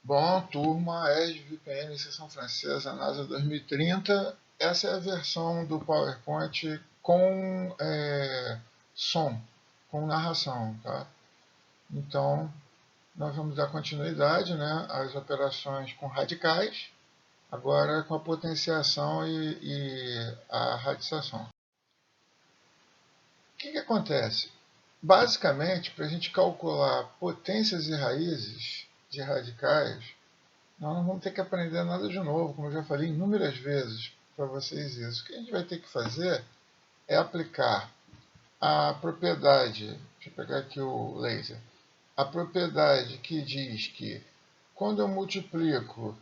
Bom, turma, ESVPN, Seção Francesa, NASA 2030. Essa é a versão do PowerPoint com som, com narração, tá? Então, nós vamos dar continuidade, né, às operações com radicais, agora com a potenciação e a radiação. O que acontece? Basicamente, para a gente calcular potências e raízes de radicais, nós não vamos ter que aprender nada de novo, como eu já falei inúmeras vezes para vocês isso. O que a gente vai ter que fazer é aplicar a propriedade, deixa eu pegar aqui o laser, a propriedade que diz que quando eu multiplico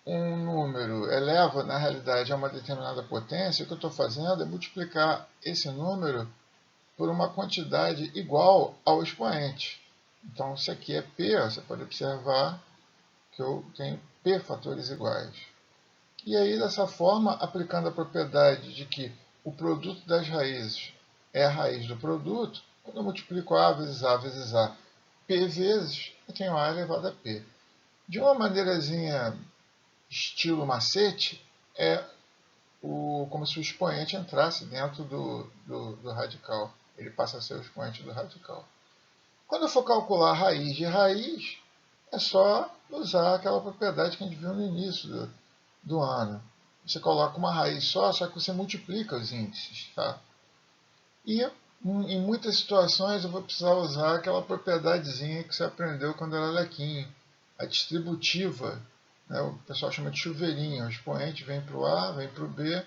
um número, elevo na realidade a uma determinada potência, o que eu estou fazendo é multiplicar esse número por uma quantidade igual ao expoente. Então, se aqui é P, você pode observar que eu tenho P fatores iguais. E aí, dessa forma, aplicando a propriedade de que o produto das raízes é a raiz do produto, quando eu multiplico A vezes A vezes A, P vezes, eu tenho A elevado a P. De uma maneirazinha estilo macete, é como se o expoente entrasse dentro do radical. Ele passa a ser o expoente do radical. Quando eu for calcular a raiz de raiz, é só usar aquela propriedade que a gente viu no início do ano. Você coloca uma raiz só que você multiplica os índices. Tá? E em muitas situações eu vou precisar usar aquela propriedadezinha que você aprendeu quando era lequinho, a distributiva. Né? O pessoal chama de chuveirinho. O expoente vem para o A, vem para o B,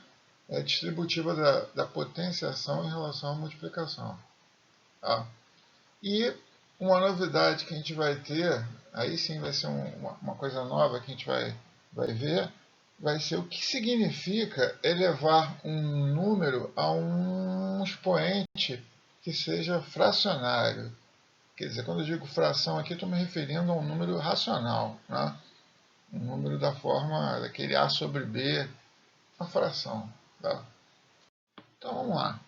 é a distributiva da potenciação em relação à multiplicação. Tá? E uma novidade que a gente vai ter, aí sim vai ser uma coisa nova que a gente vai ver, vai ser o que significa elevar um número a um expoente que seja fracionário. Quer dizer, quando eu digo fração aqui, estou me referindo a um número racional, né? Um número da forma daquele A sobre B, uma fração. Tá? Então vamos lá.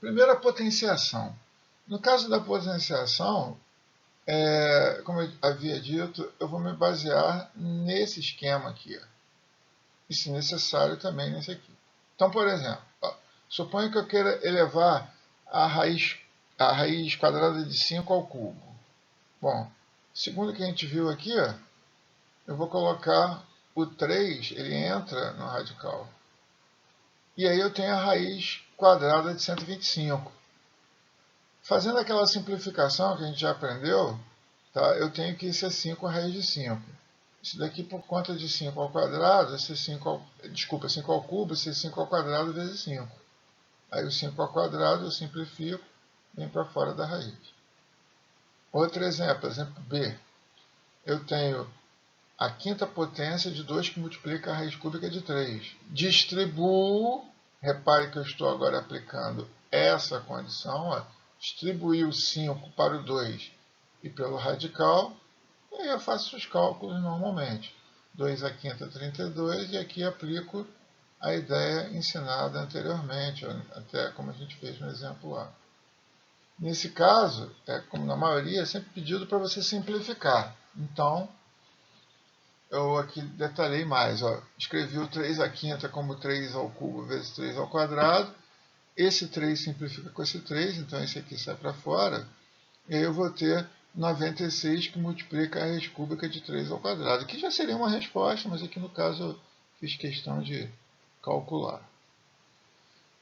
Primeiro a potenciação. No caso da potenciação, como eu havia dito, eu vou me basear nesse esquema aqui. E, se necessário, também nesse aqui. Então, por exemplo, suponho que eu queira elevar a raiz quadrada de 5 ao cubo. Bom, segundo o que a gente viu aqui, eu vou colocar o 3, ele entra no radical. E aí eu tenho a raiz quadrada de 125. Fazendo aquela simplificação que a gente já aprendeu, tá? Eu tenho que ser 5 raiz de 5. Isso daqui, por conta de 5 ao quadrado, vai ser 5 ao cubo, vai ser 5 ao quadrado vezes 5. Aí o 5 ao quadrado eu simplifico, vem para fora da raiz. Outro exemplo B. Eu tenho a quinta potência de 2 que multiplica a raiz cúbica de 3. Distribuo, repare que eu estou agora aplicando essa condição, distribuir o 5 para o 2 e pelo radical, e aí eu faço os cálculos normalmente. 2 à quinta, 32, e aqui aplico a ideia ensinada anteriormente, até como a gente fez no exemplo A. Nesse caso, como na maioria, é sempre pedido para você simplificar. Então, eu aqui detalhei mais. Escrevi o 3 à quinta como 3 ao cubo vezes 3 ao quadrado. Esse 3 simplifica com esse 3, então esse aqui sai para fora. E aí eu vou ter 96 que multiplica a raiz cúbica de 3 ao quadrado, que já seria uma resposta, mas aqui no caso eu fiz questão de calcular.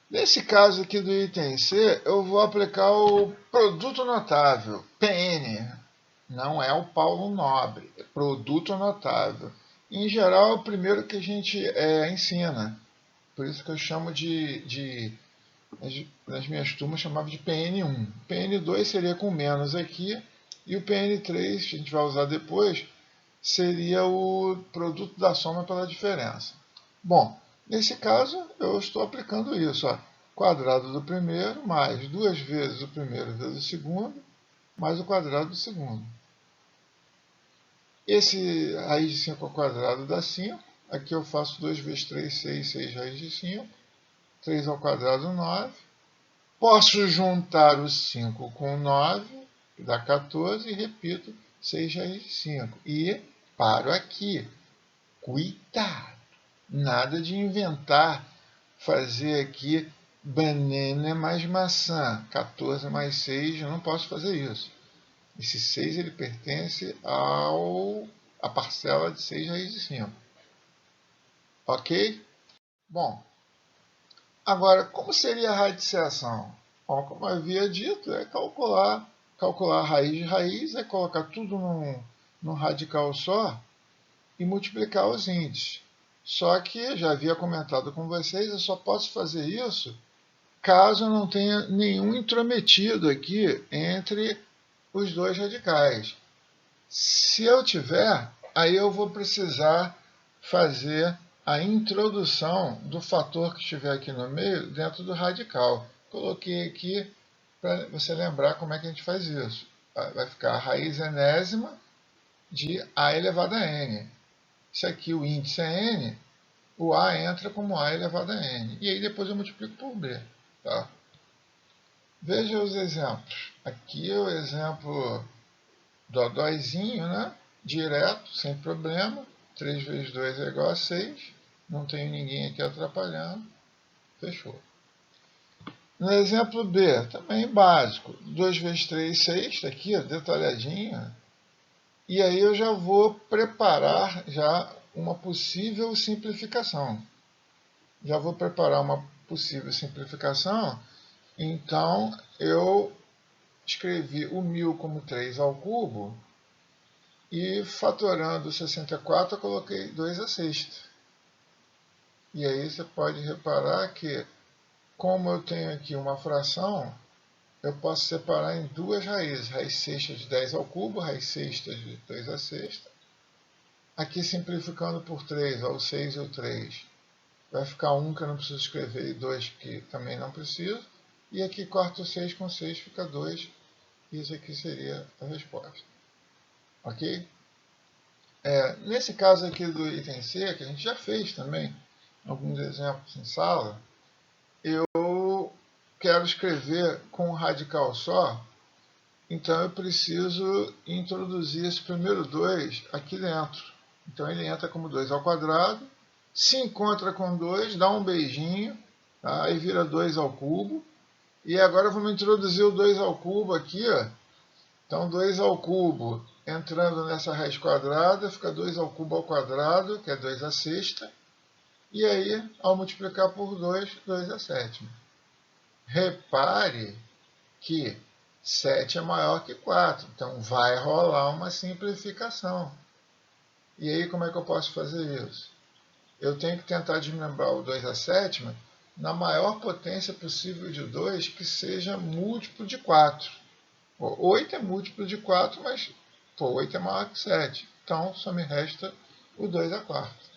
Nesse caso aqui do item C, eu vou aplicar o produto notável, PN. Não é o Paulo Nobre, é produto notável. Em geral, é o primeiro que a gente ensina. Por isso que eu chamo nas minhas turmas, chamava de PN1. PN2 seria com menos aqui, e o PN3, que a gente vai usar depois, seria o produto da soma pela diferença. Bom, nesse caso, eu estou aplicando isso. Quadrado do primeiro mais 2 vezes o primeiro vezes o segundo, mais o quadrado do segundo. Esse raiz de 5 ao quadrado dá 5. Aqui eu faço 2 vezes 3, 6, 6 raiz de 5. 3 ao quadrado, 9. Posso juntar o 5 com o 9, que dá 14, e repito 6 raiz de 5. E Paro aqui. Cuidado! Nada de inventar, fazer aqui banana mais maçã, 14 mais 6, eu não posso fazer isso. Esse 6 ele pertence à parcela de 6 raiz de 5. Ok? Bom, agora, como seria a radiciação? Bom, como eu havia dito, é calcular a raiz de raiz, é colocar tudo num radical só e multiplicar os índices. Só que, já havia comentado com vocês, eu só posso fazer isso caso eu não tenha nenhum intrometido aqui entre os dois radicais. Se eu tiver, aí eu vou precisar fazer a introdução do fator que estiver aqui no meio dentro do radical. Coloquei aqui para você lembrar como é que a gente faz isso. Vai ficar a raiz enésima de a elevado a n. Se aqui o índice é n, o a entra como a elevado a n. E aí depois eu multiplico por b. Tá? Veja os exemplos. Aqui é o exemplo dodóizinho, né? Direto, sem problema. 3 vezes 2 é igual a 6. Não tenho ninguém aqui atrapalhando. Fechou. No exemplo B, também básico. 2 vezes 3, 6. Está aqui, ó, detalhadinho. E aí eu já vou preparar já uma possível simplificação. Já vou preparar uma possível simplificação. Então, eu escrevi o 1000 como 3 ao cubo. E fatorando 64, eu coloquei 2 a sexta. E aí você pode reparar que, como eu tenho aqui uma fração, eu posso separar em duas raízes. Raiz sexta de 10 ao cubo, raiz sexta de 2 a sexta. Aqui simplificando por 3, ó, o 6 e o 3. Vai ficar 1 que eu não preciso escrever e 2 que também não preciso. E aqui corto o 6 com 6, fica 2. Isso aqui seria a resposta. Ok? Nesse caso aqui do item C, que a gente já fez também, alguns exemplos em sala, eu quero escrever com um radical só, então eu preciso introduzir esse primeiro 2 aqui dentro. Então ele entra como 2 ao quadrado, se encontra com 2, dá um beijinho, tá? Aí vira 2 ao cubo. E agora vamos introduzir o 2 ao cubo aqui, ó. Então 2 ao cubo entrando nessa raiz quadrada, fica 2 ao cubo ao quadrado, que é 2 a sexta. E aí, ao multiplicar por 2, 2 a sétima. Repare que 7 é maior que 4, então vai rolar uma simplificação. E aí, como é que eu posso fazer isso? Eu tenho que tentar desmembrar o 2 a sétima na maior potência possível de 2, que seja múltiplo de 4. 8 é múltiplo de 4, mas 8 é maior que 7. Então, só me resta o 2 a quarta.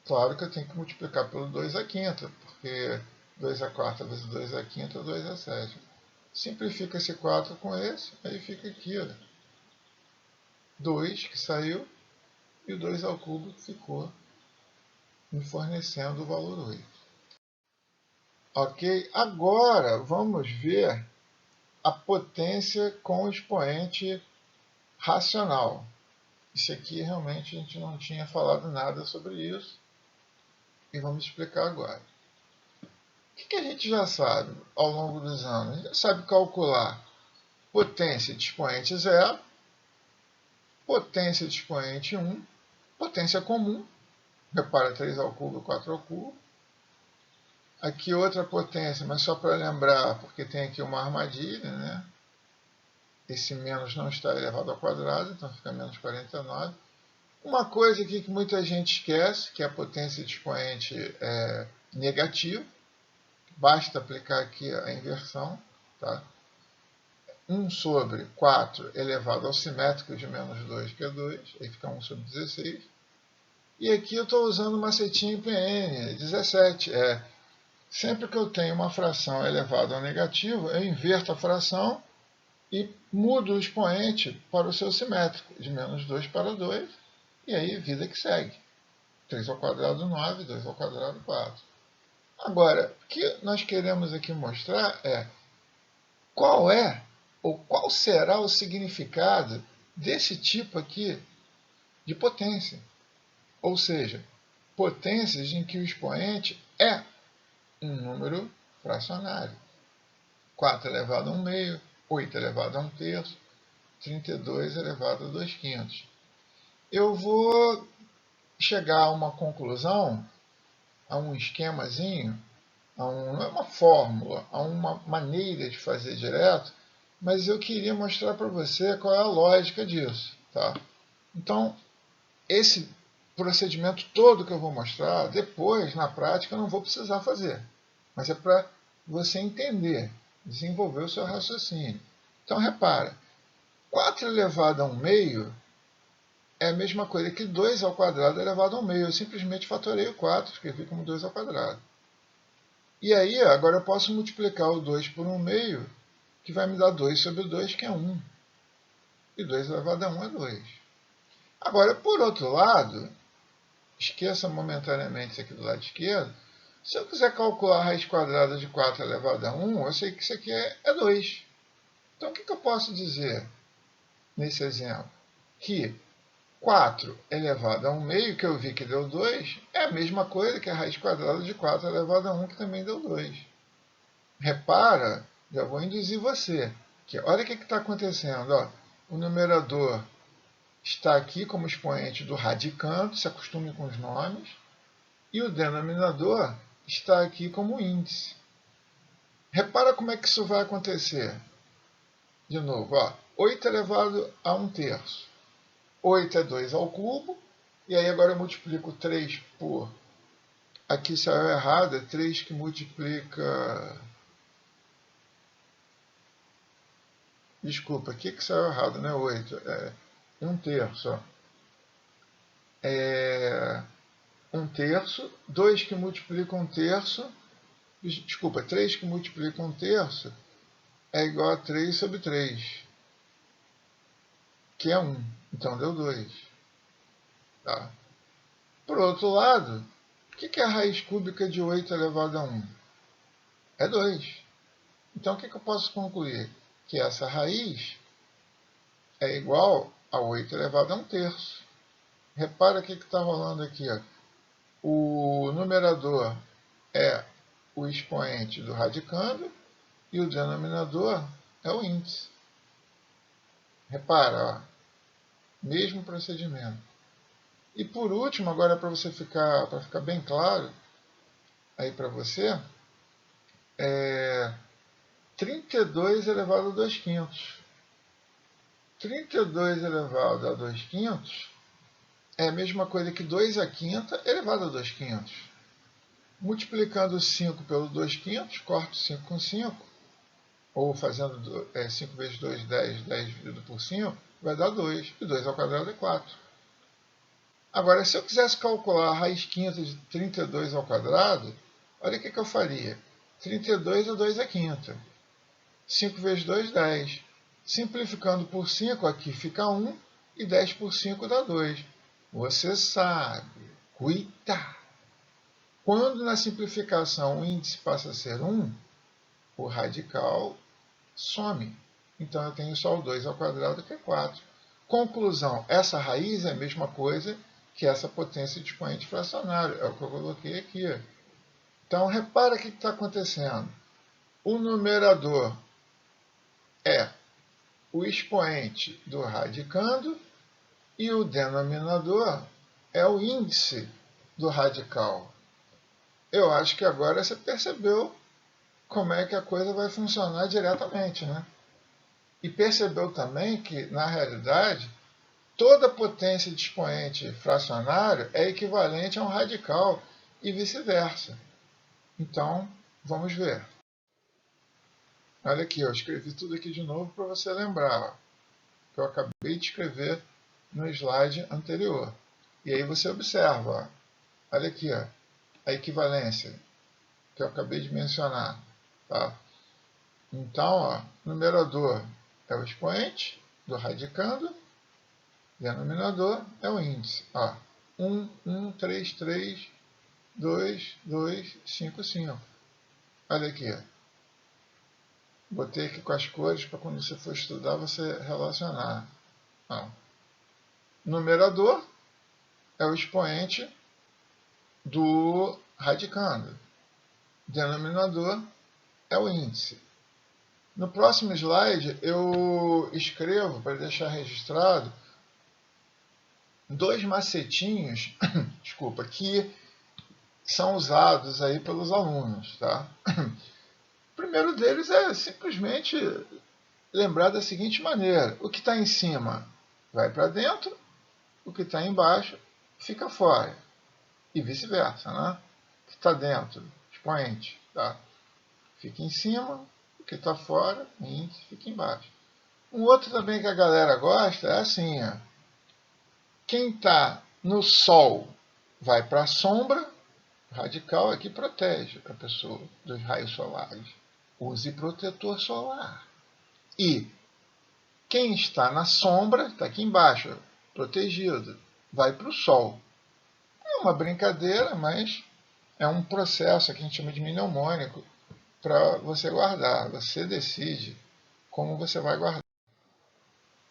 Claro que eu tenho que multiplicar pelo 2 a quinta, porque 2 a quarta vezes 2 a quinta é 2 a sétima. Simplifica esse 4 com esse, aí fica aqui, ó, 2 que saiu, e o 2 ao cubo que ficou, me fornecendo o valor 8. Ok? Agora, vamos ver a potência com expoente racional. Isso aqui realmente a gente não tinha falado nada sobre isso. E vamos explicar agora. O que a gente já sabe ao longo dos anos? A gente já sabe calcular potência de expoente 0, potência de expoente 1, potência comum. Repara, 3 ao cubo, 4 ao cubo. Aqui outra potência, mas só para lembrar, porque tem aqui uma armadilha, né? Esse menos não está elevado ao quadrado, então fica menos 49. Uma coisa aqui que muita gente esquece, que a potência de expoente é negativa. Basta aplicar aqui a inversão. Tá? 1 sobre 4 elevado ao simétrico de menos 2, que é 2. Aí fica 1 sobre 16. E aqui eu estou usando uma setinha em PN, 17. Sempre que eu tenho uma fração elevada ao negativo, eu inverto a fração e mudo o expoente para o seu simétrico, de menos 2 para 2. E aí, vida que segue. 3 ao quadrado, 9, 2 ao quadrado, 4. Agora, o que nós queremos aqui mostrar é qual é ou qual será o significado desse tipo aqui de potência. Ou seja, potências em que o expoente é um número fracionário. 4 elevado a 1 meio, 8 elevado a 1 terço, 32 elevado a 2 quintos. Eu vou chegar a uma conclusão, a um esquemazinho, não é uma fórmula, a uma maneira de fazer direto, mas eu queria mostrar para você qual é a lógica disso. Tá? Então, esse procedimento todo que eu vou mostrar, depois, na prática, eu não vou precisar fazer. Mas é para você entender, desenvolver o seu raciocínio. Então, repara, 4 elevado a 1 meio é a mesma coisa que 2 ao quadrado elevado a 1 meio. Eu simplesmente fatorei o 4, escrevi como 2 ao quadrado. E aí, agora eu posso multiplicar o 2 por 1 meio, que vai me dar 2 sobre 2, que é 1. E 2 elevado a 1 é 2. Agora, por outro lado, esqueça momentaneamente isso aqui do lado esquerdo. Se eu quiser calcular a raiz quadrada de 4 elevado a 1, eu sei que isso aqui é 2. Então, o que eu posso dizer nesse exemplo? Que 4 elevado a 1 meio, que eu vi que deu 2, é a mesma coisa que a raiz quadrada de 4 elevado a 1, que também deu 2. Repara, já vou induzir você, que olha o que está acontecendo. Ó, o numerador está aqui como expoente do radicando, se acostume com os nomes, e o denominador está aqui como índice. Repara como é que isso vai acontecer. De novo, ó, 8 elevado a 1 terço. 8 é 2 ao cubo, e aí agora eu multiplico 3 por... Aqui saiu errado, é 3 que multiplica... Desculpa, aqui que saiu errado, não é 8, é 1 terço. Ó. É 1 terço, 2 que multiplica 1 terço, desculpa, 3 que multiplica 1 terço é igual a 3 sobre 3, que é 1. Então deu 2. Tá? Por outro lado, o que é a raiz cúbica de 8 elevado a 1? É 2. Então o que eu posso concluir? Que essa raiz é igual a 8 elevado a 1 terço. Repara o que está rolando aqui. Ó. O numerador é o expoente do radicando e o denominador é o índice. Repara, ó, mesmo procedimento. E por último, agora para ficar bem claro aí para você, 32 elevado a 2 quintos. 32 elevado a 2 quintos é a mesma coisa que 2 a quinta elevado a 2 quintos. Multiplicando 5 pelo 2 quintos, corto 5 com 5, ou fazendo 5 vezes 2, 10, 10 dividido por 5, vai dar 2, e 2 ao quadrado é 4. Agora, se eu quisesse calcular a raiz quinta de 32 ao quadrado, olha o que eu faria. 32 é 2 à quinta. 5 vezes 2, 10. Simplificando por 5, aqui fica 1, e 10 por 5 dá 2. Você sabe, cuidado. Quando na simplificação o índice passa a ser 1, o radical some. Então eu tenho só o 2 ao quadrado, que é 4. Conclusão, essa raiz é a mesma coisa que essa potência de expoente fracionário. É o que eu coloquei aqui. Então repara o que está acontecendo. O numerador é o expoente do radicando e o denominador é o índice do radical. Eu acho que agora você percebeu como é que a coisa vai funcionar diretamente, né? E percebeu também que, na realidade, toda potência de expoente fracionário é equivalente a um radical e vice-versa. Então, vamos ver. Olha aqui, eu escrevi tudo aqui de novo para você lembrar, ó, que eu acabei de escrever no slide anterior. E aí você observa, ó, olha aqui, ó, a equivalência que eu acabei de mencionar. Tá? Então, ó, numerador é o expoente do radicando, denominador é o índice. Ó, 1, 1, 3, 3, 2, 2, 5, 5. Olha aqui. Botei aqui com as cores para quando você for estudar você relacionar. Ó. Numerador é o expoente do radicando. Denominador é o índice. No próximo slide, eu escrevo, para deixar registrado, dois macetinhos desculpa, que são usados aí pelos alunos. Tá? O primeiro deles é simplesmente lembrar da seguinte maneira: o que está em cima vai para dentro, o que está embaixo fica fora. E vice-versa, né? O que está dentro, expoente, tá? Fica em cima, o que está fora, índice, fica embaixo. Um outro também que a galera gosta é assim, ó. Quem está no sol vai para a sombra, radical aqui protege a pessoa dos raios solares. Use protetor solar. E quem está na sombra, está aqui embaixo, protegido, vai para o sol. É uma brincadeira, mas é um processo que a gente chama de mnemônico para você guardar. Você decide como você vai guardar.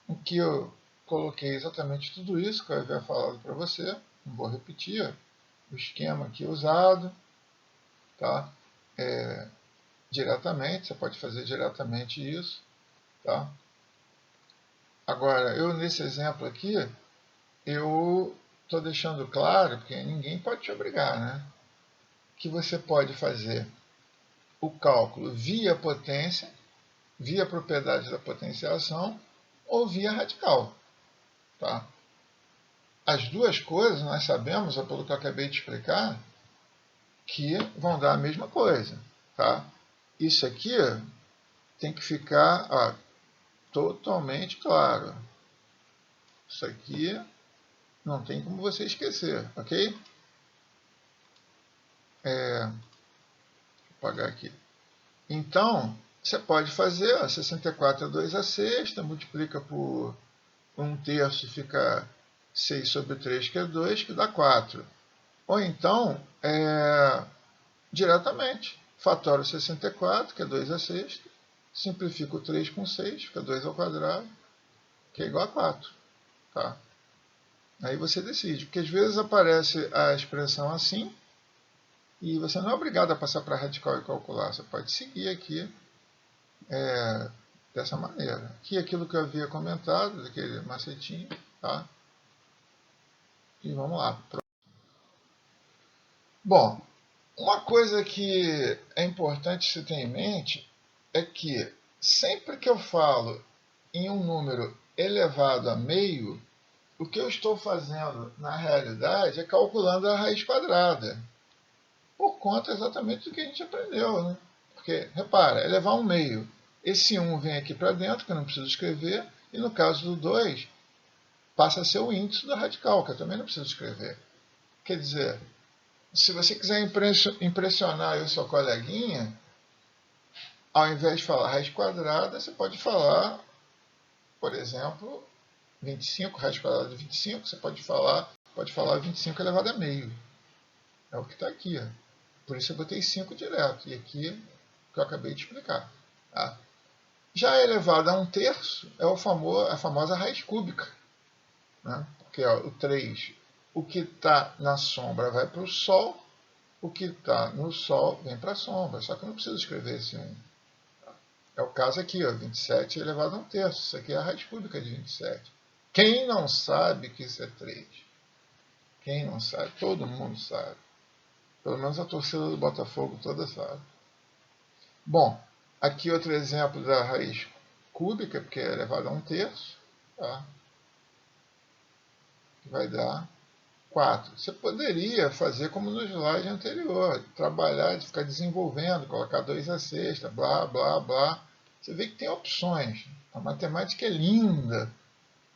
O que eu coloquei exatamente tudo isso que eu havia falado para você. Não vou repetir o esquema aqui usado. Tá? Diretamente, você pode fazer diretamente isso. Tá? Agora, eu nesse exemplo aqui, eu estou deixando claro, porque ninguém pode te obrigar, né? Que você pode fazer o cálculo via potência, via propriedade da potenciação ou via radical. Tá? As duas coisas nós sabemos, pelo que eu acabei de explicar, que vão dar a mesma coisa. Tá? Isso aqui tem que ficar totalmente claro. Isso aqui não tem como você esquecer, ok? Vou apagar aqui. Então, você pode fazer 64 é 2 a sexta, multiplica por 1/3, fica 6 sobre 3, que é 2, que dá 4. Ou então, diretamente, fatora 64, que é 2 a sexta, simplifica o 3 com 6, fica 2 ao quadrado, que é igual a 4. Tá? Aí você decide, porque às vezes aparece a expressão assim, e você não é obrigado a passar para radical e calcular, você pode seguir aqui dessa maneira. Aqui é aquilo que eu havia comentado, daquele macetinho, tá? E vamos lá. Bom, uma coisa que é importante se ter em mente é que sempre que eu falo em um número elevado a meio, o que eu estou fazendo na realidade é calculando a raiz quadrada, por conta exatamente do que a gente aprendeu, né? Porque, repara, elevar um meio. Esse 1 vem aqui para dentro, que eu não preciso escrever, e no caso do 2, passa a ser o índice do radical, que eu também não preciso escrever. Quer dizer, se você quiser impressionar o seu coleguinha, ao invés de falar raiz quadrada, você pode falar, por exemplo, 25, raiz quadrada de 25, você pode falar 25 elevado a meio. É o que está aqui. Ó. Por isso eu botei 5 direto. E aqui, o que eu acabei de explicar. Tá? Já elevado a 1/3 é a famosa raiz cúbica. Né? Porque o 3, o que está na sombra vai para o Sol, o que está no Sol vem para a sombra. Só que eu não preciso escrever esse 1. É o caso aqui, 27 elevado a 1/3. Isso aqui é a raiz cúbica de 27. Quem não sabe que isso é 3? Quem não sabe? Todo mundo sabe. Pelo menos a torcida do Botafogo toda sabe. Bom, aqui outro exemplo da raiz cúbica, porque é elevado a 1/3. Tá? Vai dar 4. Você poderia fazer como no slide anterior, trabalhar, ficar desenvolvendo, colocar 2 a sexta, blá, blá, blá. Você vê que tem opções. A matemática é linda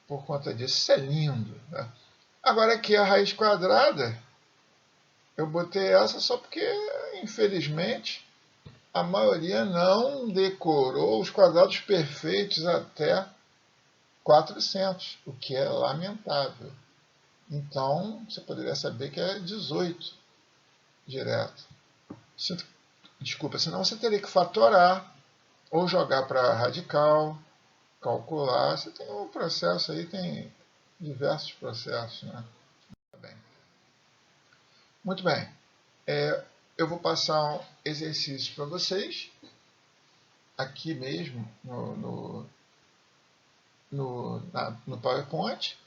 por conta disso. Isso é lindo. Né? Agora aqui a raiz quadrada, eu botei essa só porque, infelizmente, a maioria não decorou os quadrados perfeitos até 400, o que é lamentável. Então, você poderia saber que é 18 direto. Desculpa, senão você teria que fatorar ou jogar para radical, calcular. Você tem um processo aí, tem diversos processos. Né? Tá bem. Muito bem. Eu vou passar um exercício para vocês, aqui mesmo no PowerPoint,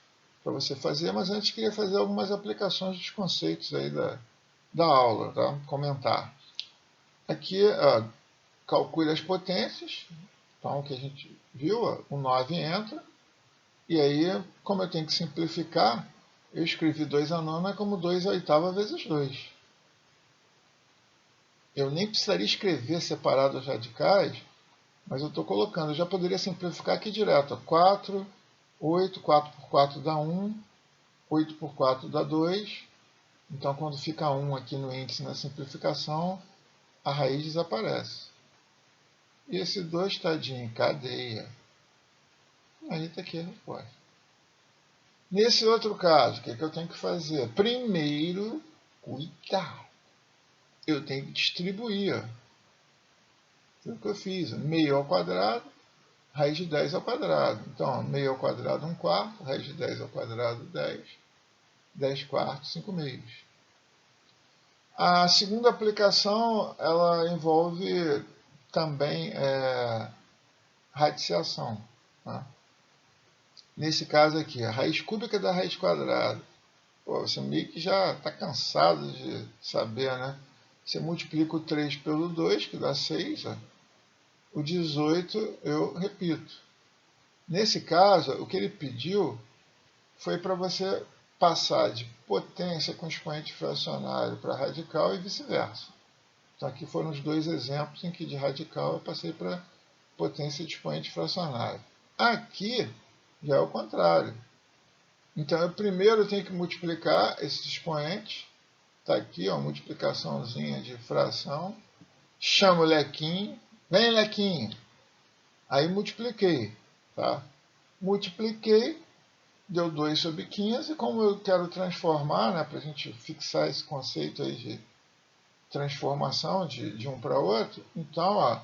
para você fazer, mas antes queria fazer algumas aplicações dos conceitos aí da aula, tá? Comentar. Aqui, calcule as potências, então o que a gente viu, o 9 entra, e aí, como eu tenho que simplificar, eu escrevi 2 a nona como 2 a oitava vezes 2. Eu nem precisaria escrever separado os radicais, mas eu estou colocando. Eu já poderia simplificar aqui direto. 4, 8, 4 por 4 dá 1, 8 por 4 dá 2. Então, quando fica 1 aqui no índice na simplificação, a raiz desaparece. E esse 2 está em cadeia. Aí está aqui a resposta. Nesse outro caso, o que eu tenho que fazer? Primeiro, cuidado. Eu tenho que distribuir. Foi o que eu fiz. Meio ao quadrado, raiz de 10 ao quadrado. Então, meio ao quadrado, 1 quarto. Raiz de 10 ao quadrado, 10. 10 quartos, 5 meios. A segunda aplicação, ela envolve também radiciação. Tá? Nesse caso aqui, a raiz cúbica da raiz quadrada. Pô, você meio que já está cansado de saber, né? Você multiplica o 3 pelo 2, que dá 6. Ó. O 18 eu repito. Nesse caso, o que ele pediu foi para você passar de potência com expoente fracionário para radical e vice-versa. Então aqui foram os dois exemplos em que de radical eu passei para potência de expoente fracionário. Aqui já é o contrário. Então eu primeiro tenho que multiplicar esses expoentes. Está aqui, ó, multiplicaçãozinha de fração. Chamo o lequinho. Vem, lequinho. Aí multipliquei. Tá? Multipliquei. Deu 2 sobre 15. Como eu quero transformar, né, para a gente fixar esse conceito aí de transformação de um para outro, então, ó,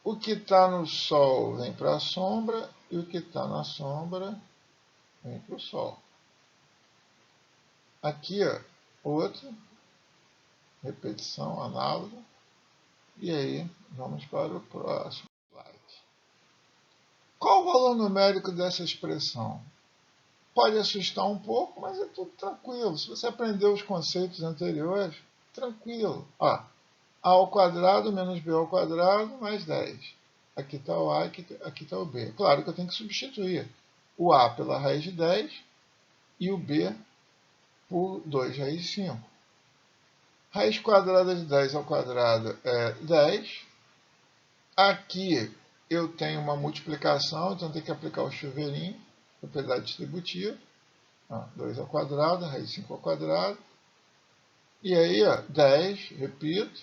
o que está no Sol vem para a sombra e o que está na sombra vem para o Sol. Aqui, ó, outro, repetição análoga, e aí vamos para o próximo slide. Qual o valor numérico dessa expressão? Pode assustar um pouco, mas é tudo tranquilo. Se você aprendeu os conceitos anteriores, tranquilo. Ó, a ao quadrado menos b ao quadrado mais 10. Aqui está o a, aqui está o b. Claro que eu tenho que substituir o a pela raiz de 10 e o b por 2 raiz de 5. Raiz quadrada de 10 ao quadrado é 10. Aqui eu tenho uma multiplicação, então tenho que aplicar o chuveirinho, propriedade distributiva. 2 ao quadrado, raiz de 5 ao quadrado. E aí, ó, 10, repito,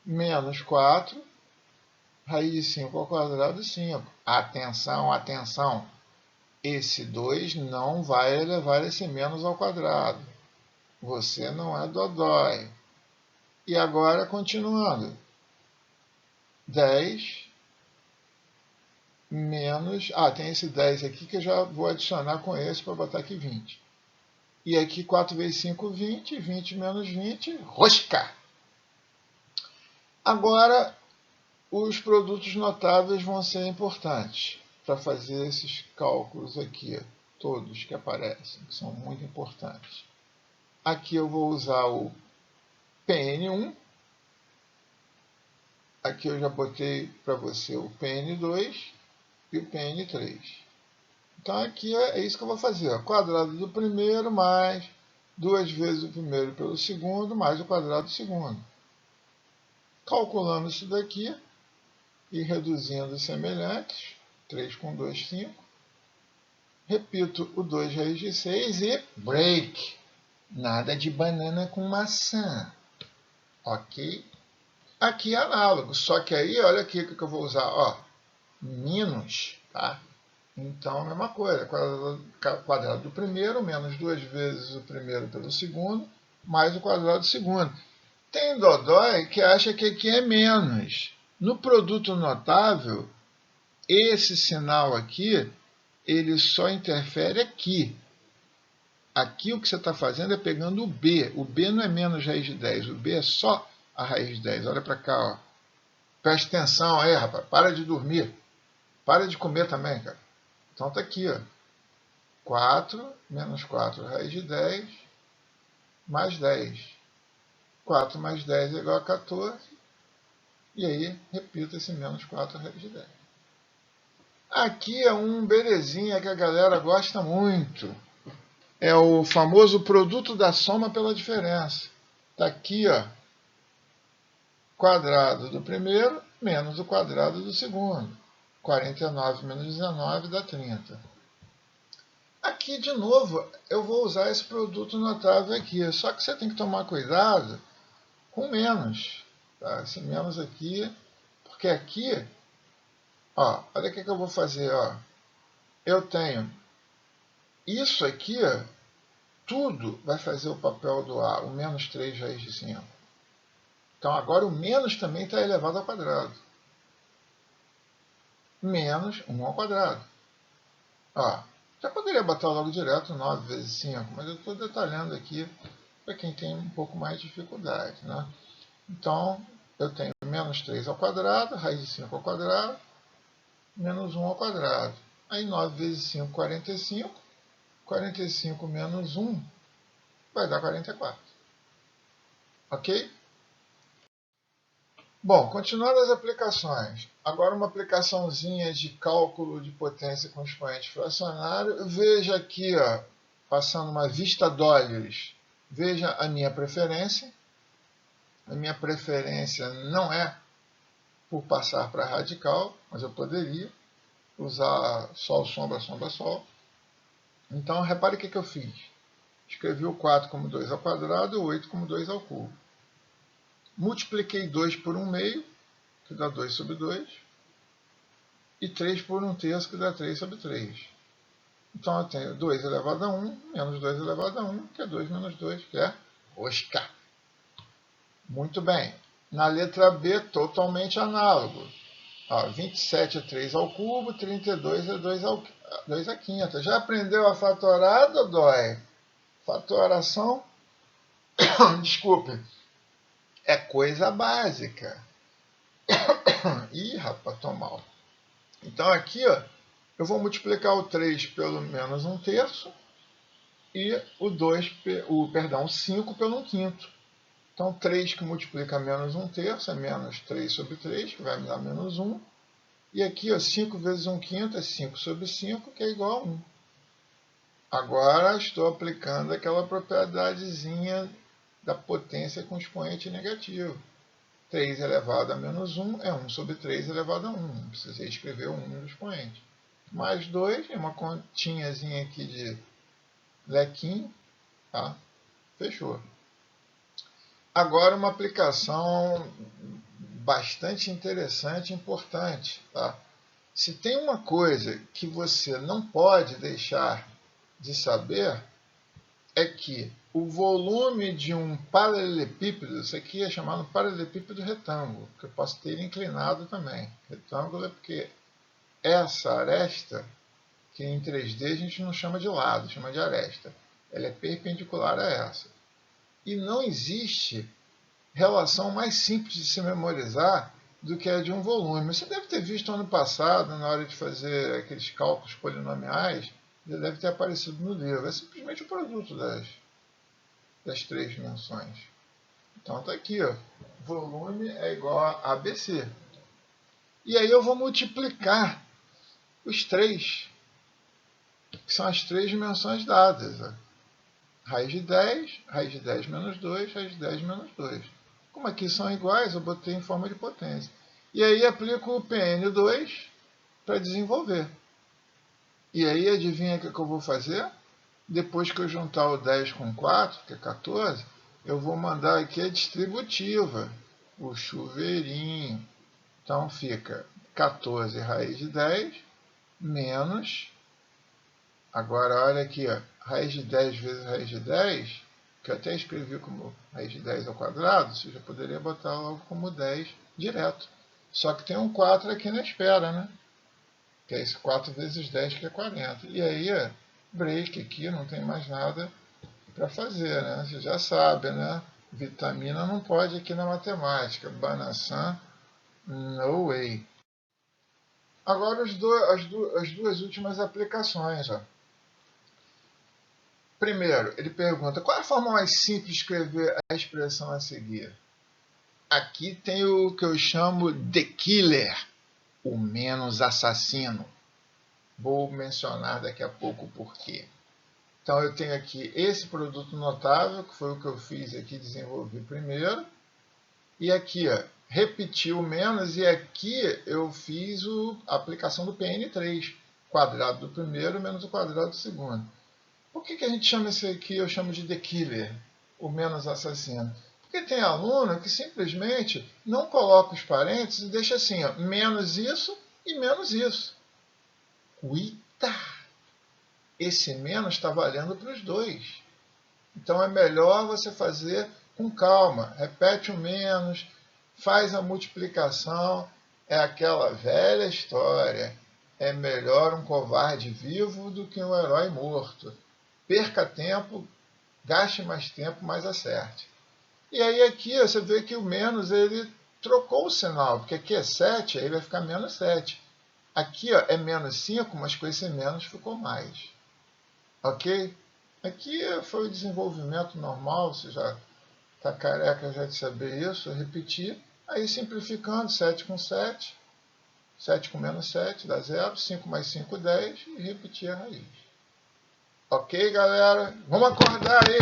menos 4, raiz de 5 ao quadrado, 5. Atenção, atenção. Esse 2 não vai elevar esse menos ao quadrado. Você não é dodói. E agora, continuando. 10 menos... tem esse 10 aqui que eu já vou adicionar com esse para botar aqui 20. E aqui 4 vezes 5, 20. 20 menos 20, rosca! Agora, os produtos notáveis vão ser importantes para fazer esses cálculos aqui, todos que aparecem, que são muito importantes. Aqui eu vou usar o PN1. Aqui eu já botei para você o PN2 e o PN3. Então aqui é isso que eu vou fazer. Ó. Quadrado do primeiro mais 2 vezes o primeiro pelo segundo mais o quadrado do segundo. Calculando isso daqui e reduzindo os semelhantes. 3 com 2, 5. Repito o 2 raiz de 6 e break. Nada de banana com maçã. Ok? Aqui é análogo, só que aí, olha aqui o que eu vou usar. Ó, menos, tá? Então, a mesma coisa. Quadrado do primeiro, menos 2 vezes o primeiro pelo segundo, mais o quadrado do segundo. Tem dodói que acha que aqui é menos. No produto notável, esse sinal aqui, ele só interfere aqui. Aqui o que você está fazendo é pegando o b. O b não é menos raiz de 10, o b é só a raiz de 10. Olha para cá, ó. Preste atenção aí, rapaz. Para de dormir. Para de comer também, cara. Então tá aqui, ó. 4 menos 4 raiz de 10 mais 10. 4 mais 10 é igual a 14. E aí, repito esse menos 4 raiz de 10. Aqui é um belezinha que a galera gosta muito. É o famoso produto da soma pela diferença. Está aqui, ó, quadrado do primeiro menos o quadrado do segundo. 49 menos 19 dá 30. Aqui, de novo, eu vou usar esse produto notável aqui. Só que você tem que tomar cuidado com menos. Tá? Esse menos aqui, porque aqui, ó, olha o que eu vou fazer. Ó. Eu tenho isso aqui, ó, tudo vai fazer o papel do A, o menos 3 raiz de 5. Então agora o menos também está elevado ao quadrado. Menos 1 ao quadrado. Ó, já poderia botar logo direto 9 vezes 5, mas eu estou detalhando aqui para quem tem um pouco mais de dificuldade. Né? Então, eu tenho menos 3 ao quadrado, raiz de 5 ao quadrado, menos 1 ao quadrado. Aí 9 vezes 5, 45. 45 menos 1 vai dar 44. Ok? Bom, continuando as aplicações. Agora uma aplicaçãozinha de cálculo de potência com expoente fracionário. Veja aqui, ó, passando uma vista d'olhos, veja a minha preferência. A minha preferência não é por passar para radical, mas eu poderia usar sol, sombra, sombra, sol. Então, repare o que eu fiz. Escrevi o 4 como 2 ao quadrado e o 8 como 2 ao cubo. Multipliquei 2 por 1 meio, que dá 2 sobre 2. E 3 por 1 terço, que dá 3 sobre 3. Então eu tenho 2 elevado a 1, menos 2 elevado a 1, que é 2 menos 2, que é Oscar. Muito bem. Na letra B, totalmente análogo. Ó, 27 é 3 ao cubo, 32 é 2 à quinta. Já aprendeu a fatorar, Dodói? Fatoração, desculpe, é coisa básica. Ih, rapaz, tô mal. Então aqui, ó, eu vou multiplicar o 3 pelo menos 1 terço e o 5 pelo 1 quinto. Então 3 que multiplica menos 1 terço é menos 3 sobre 3, que vai me dar menos 1. E aqui, ó, 5 vezes 1 quinto é 5 sobre 5, que é igual a 1. Agora estou aplicando aquela propriedadezinha da potência com expoente negativo. 3 elevado a menos 1 é 1 sobre 3 elevado a 1. Não precisei escrever o 1 no expoente. Mais 2, é uma continhazinha aqui de lequinho. Tá? Fechou. Agora uma aplicação bastante interessante e importante. Tá? Se tem uma coisa que você não pode deixar de saber, é que o volume de um paralelepípedo, isso aqui é chamado paralelepípedo retângulo, que eu posso ter inclinado também. Retângulo é porque essa aresta, que em 3D a gente não chama de lado, chama de aresta. Ela é perpendicular a essa. E não existe relação mais simples de se memorizar do que a de um volume. Você deve ter visto ano passado, na hora de fazer aqueles cálculos polinomiais, já deve ter aparecido no livro. É simplesmente o produto das três dimensões. Então está aqui, ó. Volume é igual a ABC. E aí eu vou multiplicar os três, que são as três dimensões dadas. Ó. Raiz de 10 menos 2, raiz de 10 menos 2. Como aqui são iguais, eu botei em forma de potência. E aí aplico o PN2 para desenvolver. E aí adivinha o que eu vou fazer? Depois que eu juntar o 10 com 4, que é 14, eu vou mandar aqui a distributiva, o chuveirinho. Então fica 14 raiz de 10 menos, agora olha aqui, ó, raiz de 10 vezes raiz de 10, que eu até escrevi como raiz de 10 ao quadrado, você já poderia botar logo como 10 direto. Só que tem um 4 aqui na espera, né? Que é esse 4 vezes 10, que é 40. E aí, break aqui, não tem mais nada para fazer, né? Você já sabe, né? Vitamina não pode aqui na matemática. Banasan, no way. Agora as duas últimas aplicações. Ó. Primeiro, ele pergunta, qual é a forma mais simples de escrever a expressão a seguir? Aqui tem o que eu chamo de killer, o menos assassino. Vou mencionar daqui a pouco o porquê. Então eu tenho aqui esse produto notável, que foi o que eu fiz aqui, desenvolvi primeiro. E aqui, ó, repeti o menos, e aqui eu fiz a aplicação do PN3. Quadrado do primeiro menos o quadrado do segundo. Por que a gente chama esse aqui, eu chamo de the killer, o menos assassino? Porque tem aluno que simplesmente não coloca os parênteses e deixa assim, ó, menos isso e menos isso. Uita! Esse menos está valendo para os dois. Então é melhor você fazer com calma. Repete o menos, faz a multiplicação. É aquela velha história. É melhor um covarde vivo do que um herói morto. Perca tempo, gaste mais tempo, mas acerte. E aí aqui você vê que o menos ele trocou o sinal, porque aqui é 7, aí vai ficar menos 7. Aqui ó, é menos 5, mas com esse menos ficou mais. Ok? Aqui foi o desenvolvimento normal, você já está careca já de saber isso, eu repeti. Aí simplificando, 7 com 7, 7 com menos 7 dá 0, 5 mais 5, 10 e repetir a raiz. Ok, galera? Vamos acordar aí!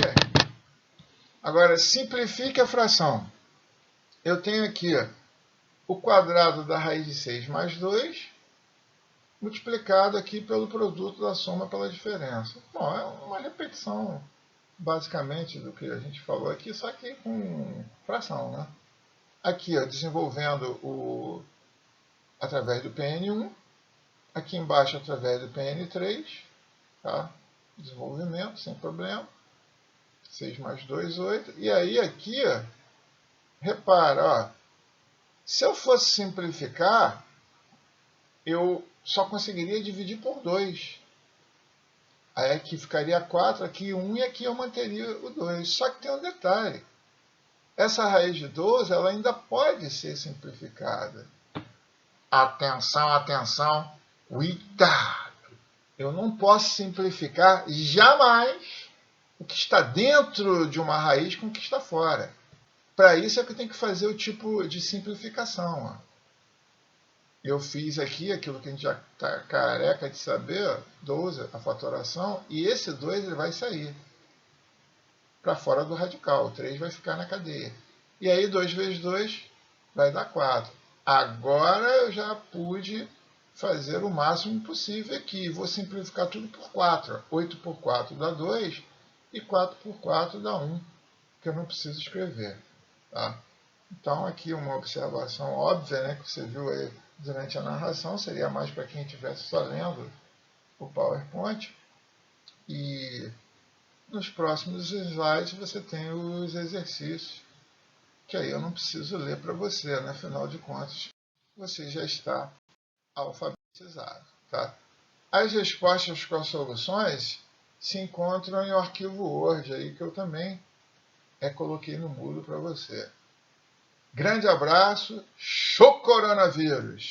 Agora, simplifique a fração. Eu tenho aqui o quadrado da raiz de 6 mais 2, multiplicado aqui pelo produto da soma pela diferença. Bom, é uma repetição, basicamente, do que a gente falou aqui, só que com fração, né? Aqui, ó, desenvolvendo através do PN1, aqui embaixo através do PN3, tá? Desenvolvimento, sem problema. 6 mais 2, 8. E aí aqui, ó, repara, ó, se eu fosse simplificar, eu só conseguiria dividir por 2. Aí aqui ficaria 4, aqui 1 e aqui eu manteria o 2. Só que tem um detalhe. Essa raiz de 12 ela ainda pode ser simplificada. Atenção, atenção. Cuidado. Eu não posso simplificar jamais o que está dentro de uma raiz com o que está fora. Para isso é que eu tenho que fazer o tipo de simplificação. Ó. Eu fiz aqui aquilo que a gente já está careca de saber, 12, a fatoração, e esse 2 ele vai sair para fora do radical, o 3 vai ficar na cadeia. E aí 2 vezes 2 vai dar 4. Agora eu já pude fazer o máximo possível aqui. Vou simplificar tudo por 4. 8 por 4 dá 2 e 4 por 4 dá 1, que eu não preciso escrever. Tá? Então aqui uma observação óbvia, né, que você viu aí durante a narração, seria mais para quem estivesse só lendo o PowerPoint. E nos próximos slides você tem os exercícios, que aí eu não preciso ler para você, né? Afinal de contas, você já está alfabetizado. Tá? As respostas com as soluções se encontram em um arquivo Word, aí, que eu também coloquei no Moodle para você. Grande abraço, show coronavírus!